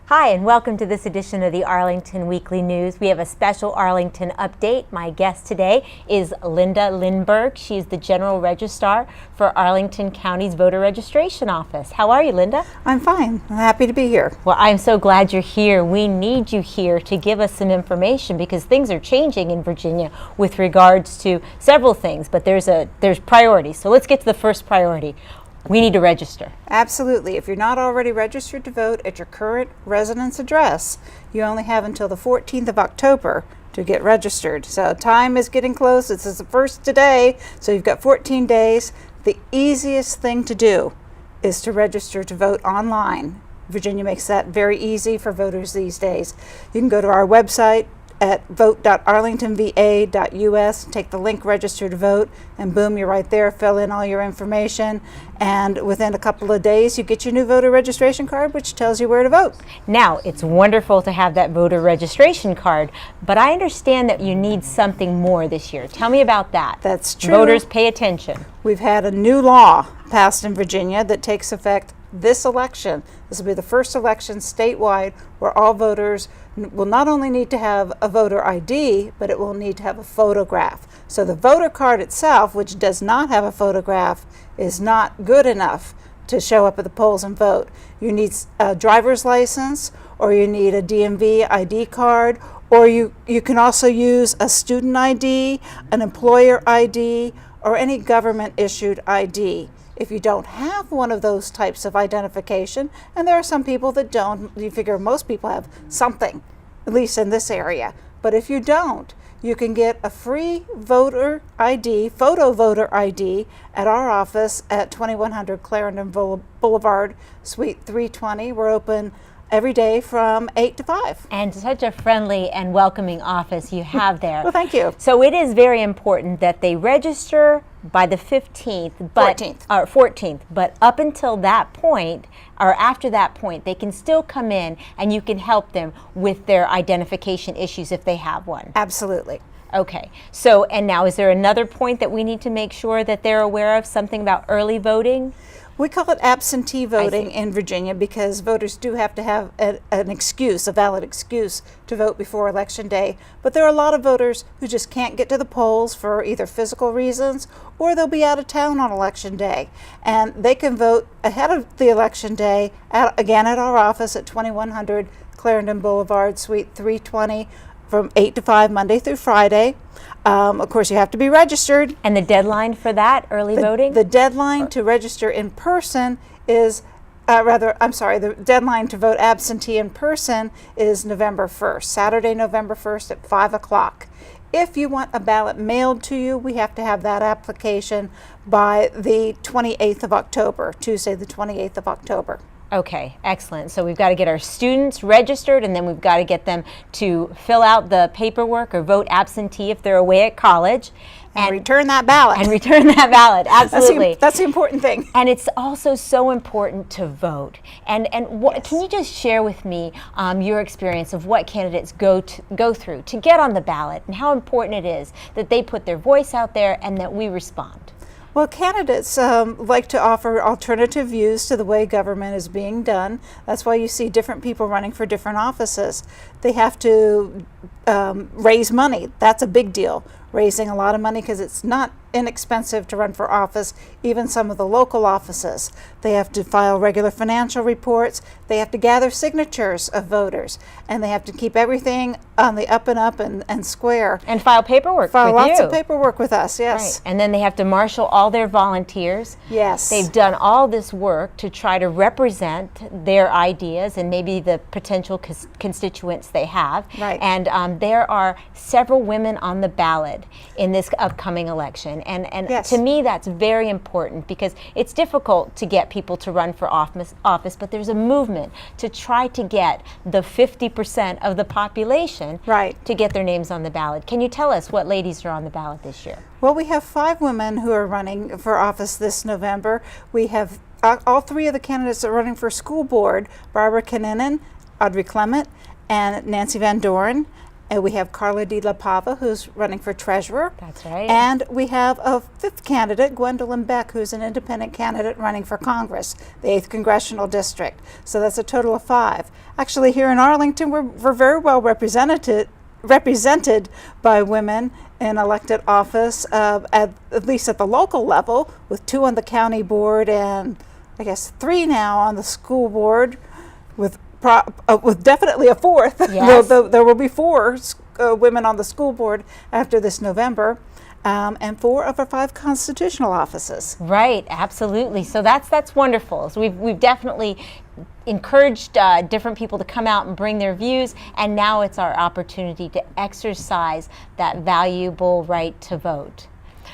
Hi, and welcome to this edition of the Arlington Weekly News. We have a special Arlington update. My guest today is Linda Lindberg. She's the General Registrar for Arlington County's Voter Registration Office. How are you, Linda? I'm fine. I'm happy to be here. Well, I'm so glad you're here. We need you here to give us some information because things are changing in Virginia with regards to several things, but there's priorities. So let's get to the first priority. We need to register. Absolutely. If you're not already registered to vote at your current residence address, you only have until the 14th of October to get registered. So time is getting close. This is the first today, so you've got 14 days. The easiest thing to do is to register to vote online. Virginia makes that very easy for voters these days. You can go to our website at vote.arlingtonva.us, take the link register to vote, and boom, you're right there. Fill in all your information, and within a couple of days you get your new voter registration card, which tells you where to vote. Now, it's wonderful to have that voter registration card, but I understand that you need something more this year. Tell me about that. That's true. Voters, pay attention. We've had a new law passed in Virginia that takes effect this election. This will be the first election statewide where all voters will not only need to have a voter ID, but it will need to have a photograph. So the voter card itself, which does not have a photograph, is not good enough to show up at the polls and vote. You need a driver's license, or you need a DMV ID card, or you can also use a student ID, an employer ID, or any government issued ID. If you don't have one of those types of identification, and there are some people that don't, you figure most people have something, at least in this area. But if you don't, you can get a free voter ID, photo voter ID, at our office at 2100 Clarendon Boulevard, Suite 320. We're open every day from 8 to 5. And such a friendly and welcoming office you have there. Well, thank you. So it is very important that they register by the 15th, but 14th. But up until that point, or after that point, they can still come in and you can help them with their identification issues if they have one. Absolutely. Okay. So, and now is there another point that we need to make sure that they're aware of, something about early voting? We call it absentee voting in Virginia because voters do have to have an excuse, a valid excuse, to vote before Election Day. But there are a lot of voters who just can't get to the polls for either physical reasons or they'll be out of town on Election Day. And they can vote ahead of the Election Day, again at our office at 2100 Clarendon Boulevard, Suite 320, from 8 to 5, Monday through Friday. Of course, you have to be registered. And the deadline for that, early voting? The deadline to register in person is, the deadline to vote absentee in person is November 1st, Saturday, November 1st at 5 o'clock. If you want a ballot mailed to you, we have to have that application by the 28th of October, Tuesday the 28th of October. Okay, excellent. So we've got to get our students registered, and then we've got to get them to fill out the paperwork or vote absentee if they're away at college. And return that ballot. And return that ballot, absolutely. That's the important thing. And it's also so important to vote. And what, Yes. Can you just share with me your experience of what candidates go through to get on the ballot and how important it is that they put their voice out there and that we respond? Well, candidates like to offer alternative views to the way government is being done. That's why you see different people running for different offices. They have to raise money. That's a big deal. Raising a lot of money because it's not inexpensive to run for office, even some of the local offices. They have to file regular financial reports. They have to gather signatures of voters, and they have to keep everything on the up and up and square. And file paperwork with you. File lots of paperwork with us, yes. Right. And then they have to marshal all their volunteers. Yes. They've done all this work to try to represent their ideas and maybe the potential constituents they have. Right. And there are several women on the ballot in this upcoming election. And Yes. to me, that's very important because it's difficult to get people to run for office, but there's a movement to try to get the 50% of the population Right. to get their names on the ballot. Can you tell us what ladies are on the ballot this year? Well, we have 5 women who are running for office this November. We have all 3 of the candidates that are running for school board, Barbara Kinnanen, Audrey Clement, and Nancy Van Doren. And we have Carla De La Pava, who's running for treasurer. That's right. And we have a 5th candidate, Gwendolyn Beck, who's an independent candidate running for Congress, the 8th Congressional District. So that's a total of 5. Actually, here in Arlington, we're very well represented by women in elected office, at least at the local level, with 2 on the county board and I guess 3 now on the school board, with definitely a 4th. Yes. There will be 4 women on the school board after this November, and 4 of our 5 constitutional offices. Right, absolutely. So that's wonderful. So we've definitely encouraged different people to come out and bring their views, and now it's our opportunity to exercise that valuable right to vote.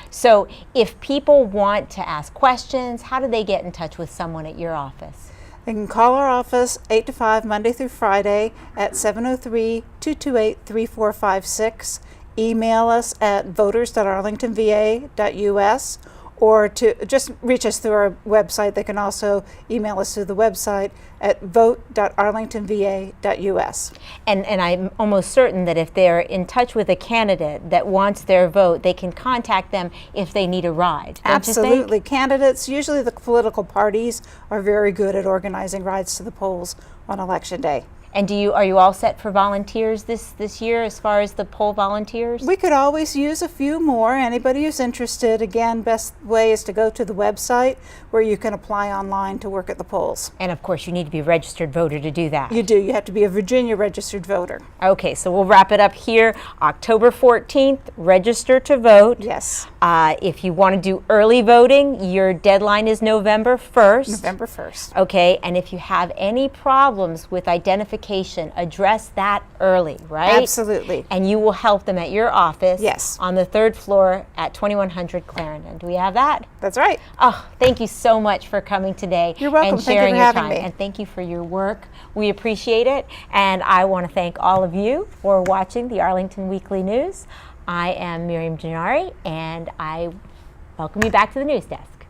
So if people want to ask questions, how do they get in touch with someone at your office? They can call our office 8 to 5 Monday through Friday at 703-228-3456. Email us at voters.arlingtonva.us, or to just reach us through our website. They can also email us through the website at vote.arlingtonva.us. And I'm almost certain that if they're in touch with a candidate that wants their vote, they can contact them if they need a ride. Don't you think? Absolutely. Candidates, usually the political parties, are very good at organizing rides to the polls on Election Day. And are you all set for volunteers this year as far as the poll volunteers? We could always use a few more. Anybody who's interested, again, best way is to go to the website where you can apply online to work at the polls. And of course, you need to be a registered voter to do that. You do. You have to be a Virginia registered voter. Okay, so we'll wrap it up here. October 14th, register to vote. Yes. If you want to do early voting, your deadline is November 1st. November 1st. Okay, and if you have any problems with identification, address that early, right? Absolutely. And you will help them at your office. Yes. On the 3rd floor at 2100 Clarendon. Do we have that? That's right. Oh, thank you so much for coming today. You're welcome. And sharing Thank you for your having time. me. And thank you for your work. We appreciate it. And I want to thank all of you for watching the Arlington Weekly News. I am Miriam Gennari, and I welcome you back to the news desk.